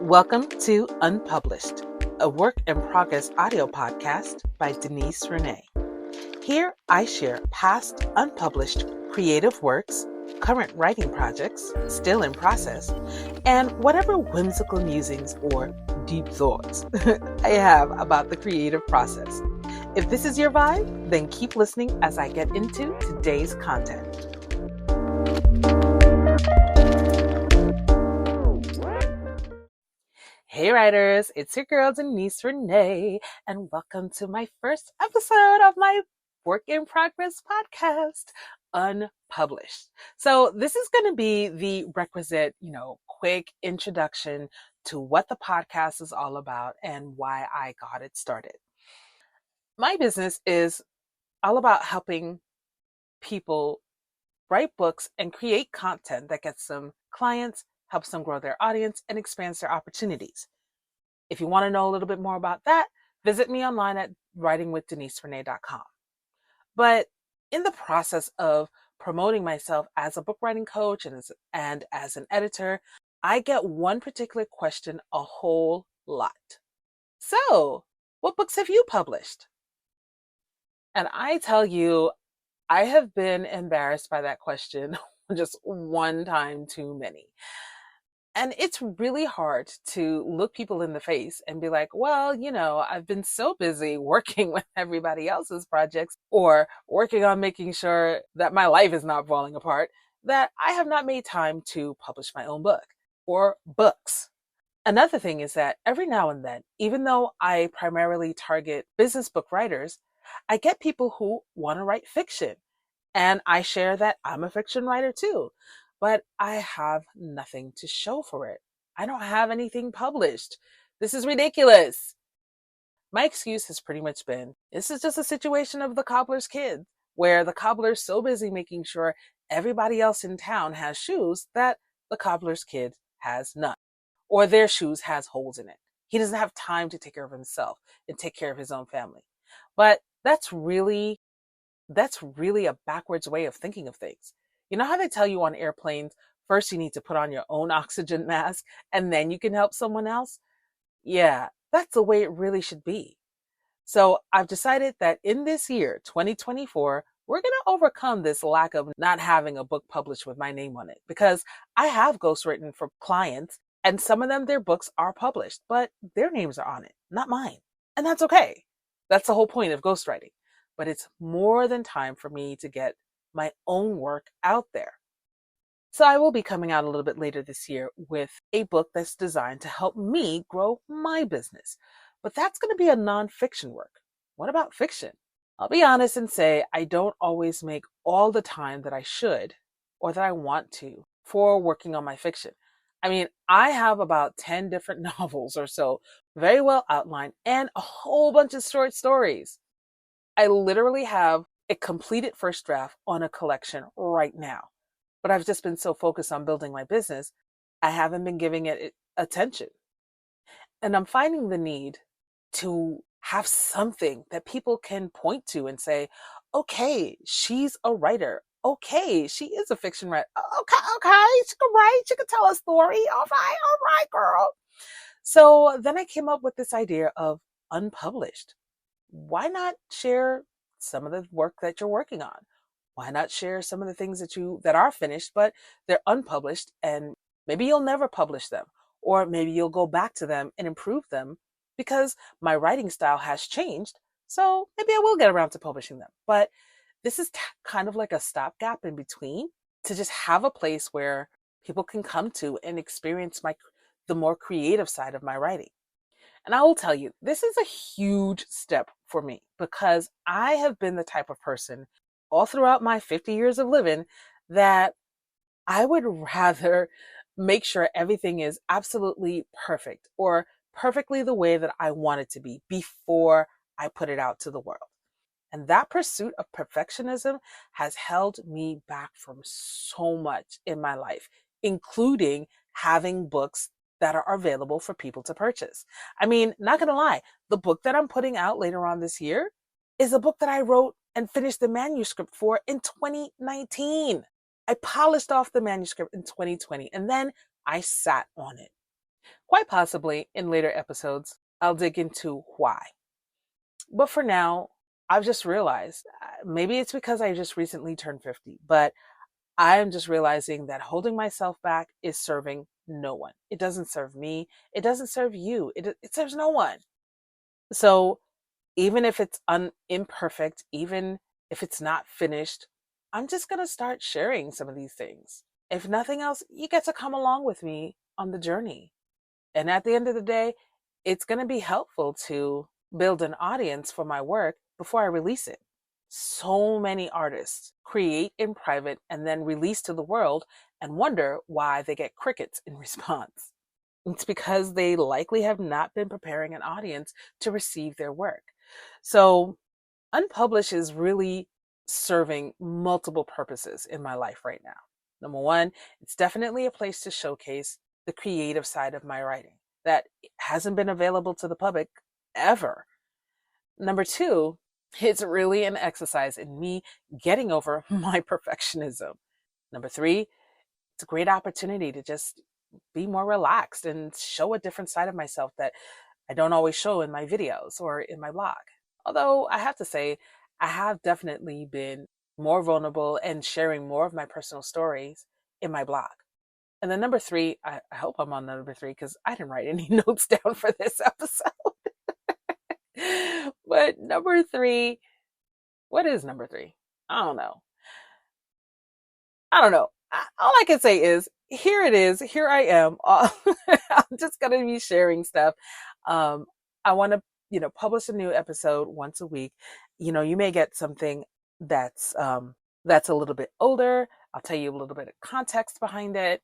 Welcome to Unpublished, a work in progress audio podcast by Denise Renee. Here I share past unpublished creative works, current writing projects, still in process, and whatever whimsical musings or deep thoughts I have about the creative process. If this is your vibe, then keep listening as I get into today's content. Hey writers, it's your girl Denise Renee, and welcome to my first episode of my work in progress podcast, Unpublished. So this is going to be the requisite, quick introduction to what the podcast is all about and why I got it started. My business is all about helping people write books and create content that gets them clients, helps them grow their audience, and expands their opportunities. If you want to know a little bit more about that, visit me online at writingwithdeniserenee.com. But in the process of promoting myself as a book writing coach and as an editor, I get one particular question a whole lot. So, what books have you published? And I tell you, I have been embarrassed by that question just one time too many. And it's really hard to look people in the face and be like, well, I've been so busy working with everybody else's projects or working on making sure that my life is not falling apart that I have not made time to publish my own book or books. Another thing is that every now and then, even though I primarily target business book writers, I get people who want to write fiction. And I share that I'm a fiction writer too, but I have nothing to show for it. I don't have anything published. This is ridiculous. My excuse has pretty much been, this is just a situation of the cobbler's kid, where the cobbler's so busy making sure everybody else in town has shoes that the cobbler's kid has none, or their shoes has holes in it. He doesn't have time to take care of himself and take care of his own family. But that's really a backwards way of thinking of things. You know how they tell you on airplanes, first you need to put on your own oxygen mask and then you can help someone else? Yeah, that's the way it really should be. So I've decided that in this year, 2024, we're going to overcome this lack of not having a book published with my name on it, because I have ghostwritten for clients and some of them, their books are published, but their names are on it, not mine. And that's okay. That's the whole point of ghostwriting. But it's more than time for me to get my own work out there. So I will be coming out a little bit later this year with a book that's designed to help me grow my business. But that's going to be a nonfiction work. What about fiction? I'll be honest and say I don't always make all the time that I should or that I want to for working on my fiction. I mean, I have about 10 different novels or so, very well outlined, and a whole bunch of short stories. I literally have a completed first draft on a collection right now, but I've just been so focused on building my business, I haven't been giving it attention. And I'm finding the need to have something that people can point to and say, okay, she's a writer. Okay, she is a fiction writer. Okay, she can write. She can tell a story. All right, girl. So then I came up with this idea of Unpublished. Why not share some of the work that you're working on? Why not share some of the things that are finished, but they're unpublished, and maybe you'll never publish them, or maybe you'll go back to them and improve them because my writing style has changed. So maybe I will get around to publishing them. But this is kind of like a stopgap in between to just have a place where people can come to and experience the more creative side of my writing. And I will tell you, this is a huge step for me because I have been the type of person all throughout my 50 years of living that I would rather make sure everything is absolutely perfect or perfectly the way that I want it to be before I put it out to the world. And that pursuit of perfectionism has held me back from so much in my life, including having books that are available for people to purchase. I mean, not gonna lie, the book that I'm putting out later on this year is a book that I wrote and finished the manuscript for in 2019. I polished off the manuscript in 2020 and then I sat on it. Quite possibly in later episodes, I'll dig into why. But for now, I've just realized maybe it's because I just recently turned 50, but I am just realizing that holding myself back is serving no one. It doesn't serve me. It doesn't serve you. It serves no one. So even if it's imperfect, even if it's not finished, I'm just going to start sharing some of these things. If nothing else, you get to come along with me on the journey. And at the end of the day, it's going to be helpful to build an audience for my work before I release it. So many artists create in private and then release to the world and wonder why they get crickets in response. It's because they likely have not been preparing an audience to receive their work. So, Unpublished is really serving multiple purposes in my life right now. Number one, it's definitely a place to showcase the creative side of my writing that hasn't been available to the public ever. Number two, it's really an exercise in me getting over my perfectionism. Number three, it's a great opportunity to just be more relaxed and show a different side of myself that I don't always show in my videos or in my blog. Although I have to say, I have definitely been more vulnerable and sharing more of my personal stories in my blog. And then number three, I hope I'm on number three because I didn't write any notes down for this episode. But number three, what is number three? I don't know. All I can say is, here it is. Here I am. I'm just going to be sharing stuff. I want to, publish a new episode once a week. You may get something that's a little bit older. I'll tell you a little bit of context behind it.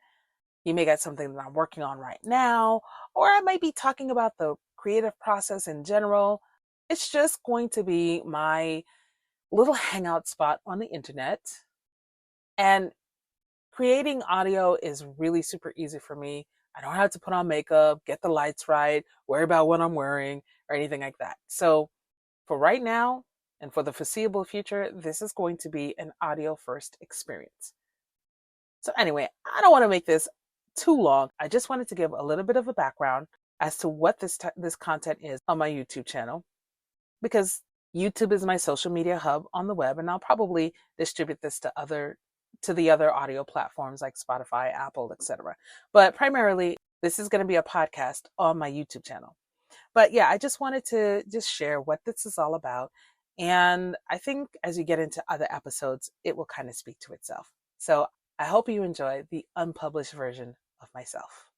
You may get something that I'm working on right now, or I might be talking about the creative process in general. It's just going to be my little hangout spot on the internet. And creating audio is really super easy for me. I don't have to put on makeup, get the lights right, worry about what I'm wearing, or anything like that. So for right now, and for the foreseeable future, this is going to be an audio first experience. So anyway, I don't want to make this too long. I just wanted to give a little bit of a background as to what this content is on my YouTube channel, because YouTube is my social media hub on the web, and I'll probably distribute this to the other audio platforms like Spotify, Apple, etc. But primarily, this is going to be a podcast on my YouTube channel. But yeah, I just wanted to just share what this is all about. And I think as you get into other episodes, it will kind of speak to itself. So I hope you enjoy the unpublished version of myself.